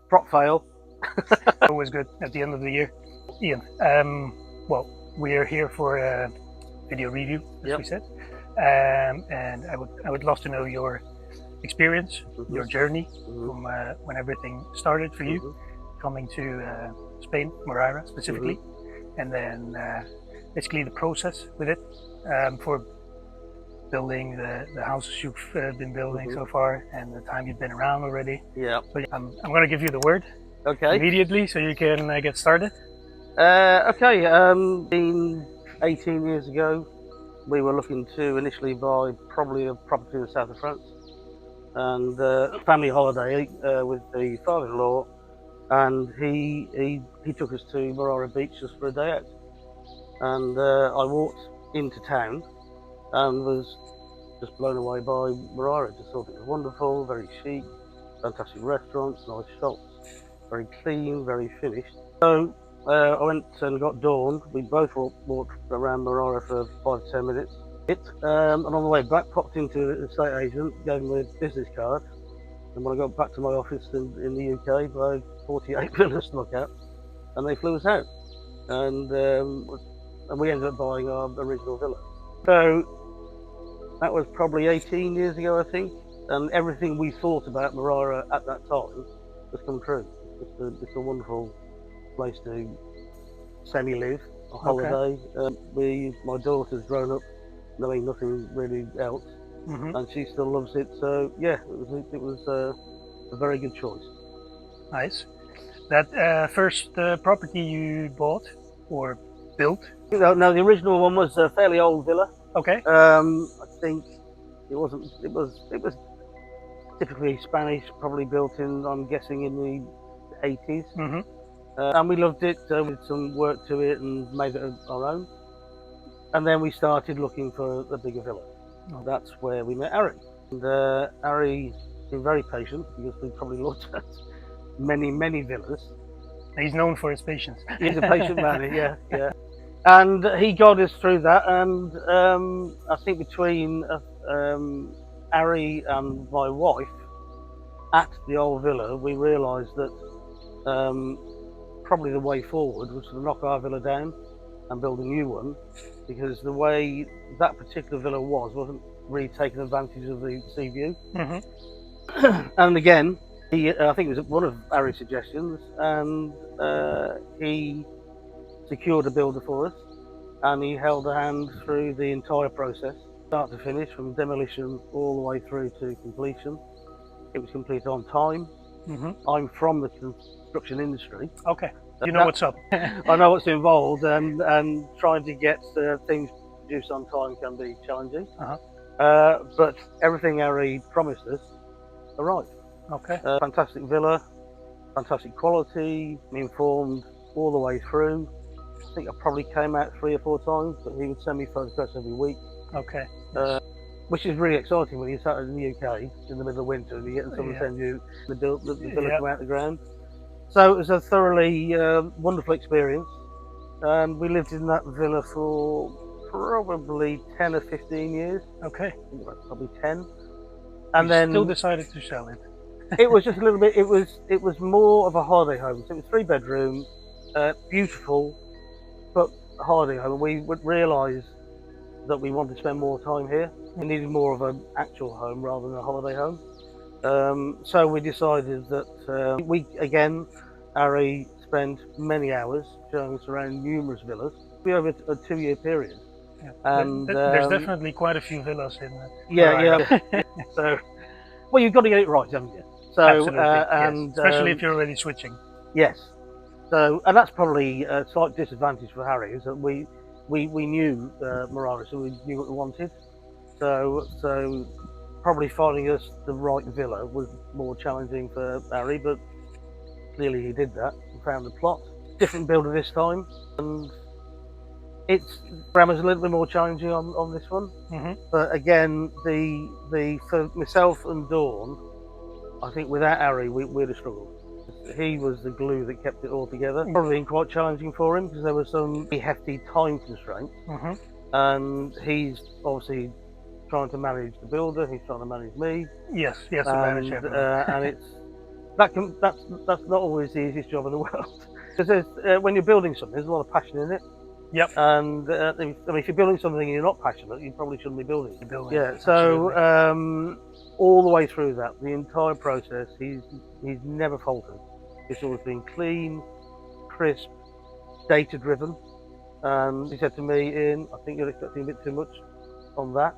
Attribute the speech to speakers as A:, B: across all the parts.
A: Prop fail.
B: Always good at the end of the year. Ian, well, we're here for a video review, as we said, and I would love to know your experience, your journey from when everything started for you, coming to Spain, Moraira specifically, and then basically the process with it for building the houses you've been building so far, and the time you've been around already.
A: Yeah.
B: So I'm going to give you the word immediately, so you can get started.
A: Okay. Been 18 years ago, we were looking to initially buy probably a property in the south of France, and family holiday with the father-in-law, and he took us to Moraira Beach just for a day out, and I walked into town and was just blown away by Moraira. Just thought it was wonderful, very chic, fantastic restaurants, nice shops, very clean, very finished. So I went and got Dawn. We both walked around Moraira for 5 to 10 minutes. And on the way back, popped into an estate agent, gave him a business card. And when I got back to my office in the UK, I had 48 villas to look at, and they flew us out. And we ended up buying our original villa. So that was probably 18 years ago, I think, and everything we thought about Moraira at that time has come true. It's a wonderful place to semi-live, a holiday. My daughter's grown up knowing nothing really else, and she still loves it. So yeah, it was a very good choice.
B: Nice. That first property you bought or built?
A: No, the original one was a fairly old villa.
B: Okay.
A: I think it wasn't. It was typically Spanish, probably built in, I'm guessing, in the 80s. And we loved it. We did some work to it and made it our own. And then we started looking for a bigger villa. That's where we met Arie. And Arie's been very patient, because we probably looked at many villas.
B: He's known for his patience.
A: He's a patient man, yeah. And he got us through that, and I think between Arie and my wife at the old villa, we realised that probably the way forward was to knock our villa down and build a new one, because the way that particular villa wasn't really taking advantage of the sea view. And again, I think it was one of Arie's suggestions, and he secured a builder for us, and he held a hand through the entire process, start to finish, from demolition all the way through to completion. It was completed on time. I'm from the construction industry.
B: Okay, you know what's up.
A: I know what's involved, and trying to get things produced on time can be challenging. But everything Arie promised us arrived.
B: Okay.
A: Fantastic villa, fantastic quality, informed all the way through. I think I probably came out 3 or 4 times, but he would send me photographs every week.
B: Okay.
A: Which is really exciting when you sat in the UK in the middle of winter and you get someone send you the villa come out the ground. So it was a thoroughly wonderful experience, and we lived in that villa for probably 10 or 15 years.
B: Okay.
A: Probably 10. And then
B: still decided to sell it.
A: It was just a little bit. It was more of a holiday home. So it was 3 bedroom, beautiful, but a holiday home. We would realise that we wanted to spend more time here. We needed more of an actual home rather than a holiday home. So we decided that Arie spent many hours showing us around numerous villas. Over a 2-year period. And
B: there's definitely quite a few villas in.
A: So, well, you've got to get it right, haven't you? So,
B: absolutely, and especially if you're already switching.
A: Yes. So, and that's probably a slight disadvantage for Arie, is that we knew Moraira, so we knew what we wanted. So probably finding us the right villa was more challenging for Arie, but clearly he did that and found the plot. Different builder this time, and grammar's a little bit more challenging on this one. But again, for myself and Dawn, I think without Arie we'd have struggled. He was the glue that kept it all together. Probably been quite challenging for him, because there were some hefty time constraints, and he's obviously trying to manage the builder, he's trying to manage me.
B: Yes, he has to manage everything.
A: And that's not always the easiest job in the world. Because when you're building something, there's a lot of passion in it.
B: Yep.
A: And if you're building something and you're not passionate, you probably shouldn't be building it. Yeah. So all the way through that, the entire process, he's never faltered. It's always been clean, crisp, data driven. And he said to me, "Ian, I think you're expecting a bit too much on that."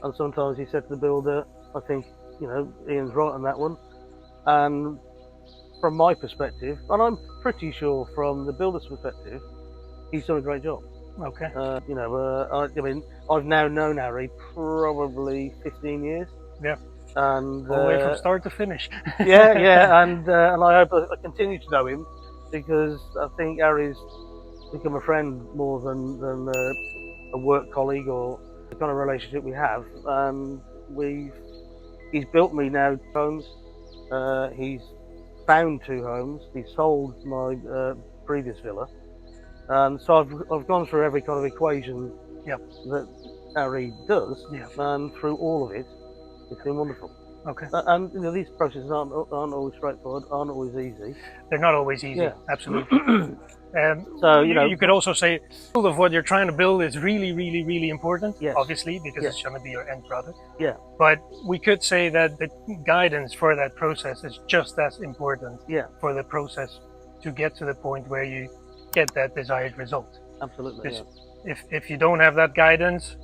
A: And sometimes he said to the builder, "I think Ian's right on that one." And from my perspective, and I'm pretty sure from the builder's perspective, he's done a great job.
B: Okay.
A: I mean, I've now known Arie probably 15 years.
B: Yeah.
A: And
B: all the way from start to finish.
A: yeah, and I hope I continue to know him, because I think Arie's become a friend more than a work colleague or the kind of relationship we have. He's built me now homes. He's found 2 homes. He sold my previous villa. And so I've gone through every kind of equation that Arie does, and through all of it, it's been wonderful.
B: Okay.
A: And these processes aren't always straightforward, aren't always easy.
B: They're not always easy. Yeah. Absolutely.
A: So
B: you could also say of what you're trying to build is really, really, really important.
A: Yes.
B: Obviously, because it's going to be your end product.
A: Yeah.
B: But we could say that the guidance for that process is just as important.
A: Yeah.
B: For the process to get to the point where you get that desired result.
A: Absolutely. Yeah.
B: If you don't have that guidance,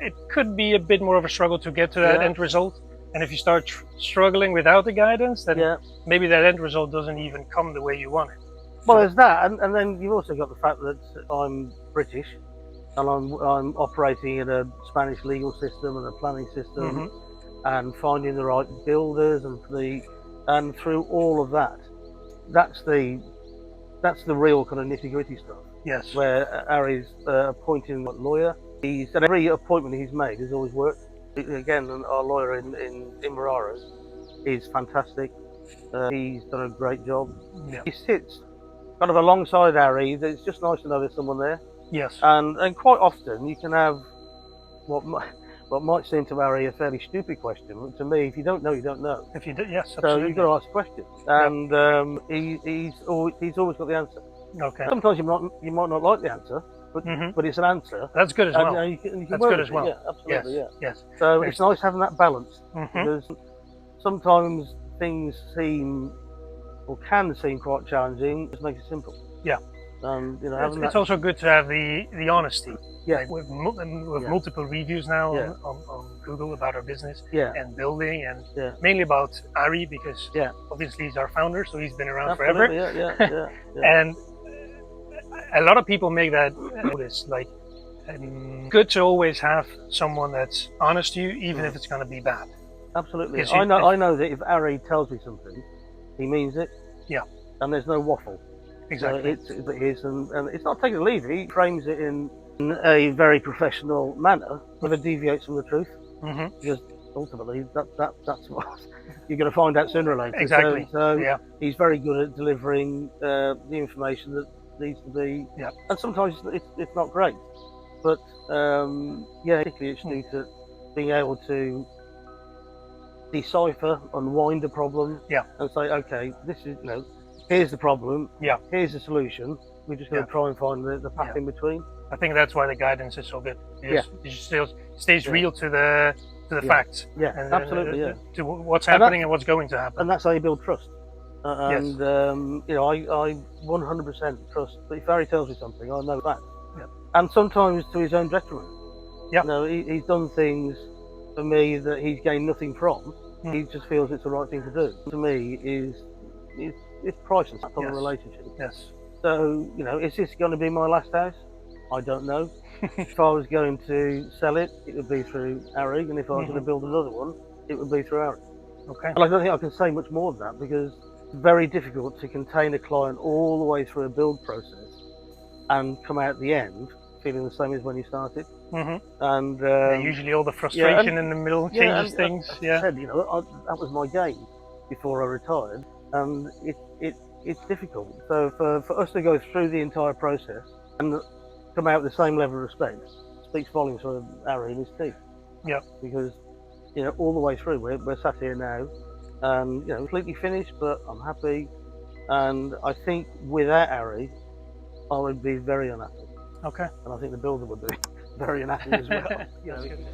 B: it could be a bit more of a struggle to get to that end result. And if you start struggling without the guidance, then maybe that end result doesn't even come the way you want it.
A: Well, there's that, and then you've also got the fact that I'm British, and I'm operating in a Spanish legal system and a planning system, and finding the right builders and through all of that, that's the real kind of nitty-gritty stuff.
B: Yes.
A: Where Arie's appointing a lawyer. And every appointment he's made has always worked. Again, our lawyer in Moraira is fantastic. He's done a great job. Yeah. He sits kind of alongside Arie. It's just nice to know there's someone there.
B: Yes.
A: And quite often you can have what might seem to Arie a fairly stupid question, but to me, if you don't know, you don't know.
B: If you do, yes,
A: absolutely. So you've got to ask questions, and he's always got the answer.
B: Okay.
A: Sometimes you might not like the answer, but it's an answer.
B: That's good as well.
A: You can
B: That's good as well.
A: Yeah, absolutely.
B: Yes. Yes.
A: So it's nice having that balance, because sometimes things seem or can seem quite challenging. Just make it simple.
B: Yeah. It's also good to have the honesty.
A: Yeah.
B: Like with multiple reviews now on Google about our business and building, and mainly about Arie, because obviously he's our founder, so he's been around forever.
A: Yeah.
B: And a lot of people make that notice, like good to always have someone that's honest to you, even if it's going to be bad.
A: Absolutely. I know that if Arie tells me something, he means it. Yeah. And there's no waffle.
B: Exactly.
A: It is, and it's not taking a leave. He frames it in a very professional manner, never deviates from the truth, because ultimately that's what you're going to find out sooner or later.
B: Exactly.
A: So he's very good at delivering the information that needs to be. Yeah. And sometimes it's not great, but particularly it's due to being able to decipher, unwind a problem, and say, okay, this is here's the problem. Yeah. Here's the solution. We're just going to try and find the path in between.
B: I think that's why the guidance is so good. It still stays real to the facts.
A: Yeah, and absolutely.
B: To what's happening and what's going to happen.
A: And that's how you build trust. I 100% trust that if Arie tells me something, I know that. Yeah. And sometimes to his own detriment. Yeah. He's done things for me that he's gained nothing from. He just feels it's the right thing to do. To me, it's priceless, that kind of relationship.
B: Yes.
A: So, is this going to be my last house? I don't know. If I was going to sell it, it would be through Arie, and if I was going to build another one, it would be through Arie.
B: Okay.
A: And I don't think I can say much more than that, because it's very difficult to contain a client all the way through a build process and come out at the end feeling the same as when you started. And
B: usually all the frustration in the middle changes things.
A: As I said, that was my game before I retired, and it's difficult. So for us to go through the entire process and come out with the same level of respect speaks volumes for Arie and his team. Yeah. Because all the way through, we're sat here now, and completely finished, but I'm happy. And I think without Arie, I would be very unhappy,
B: Okay.
A: and I think the builder would be very unhappy as well.
B: That's good.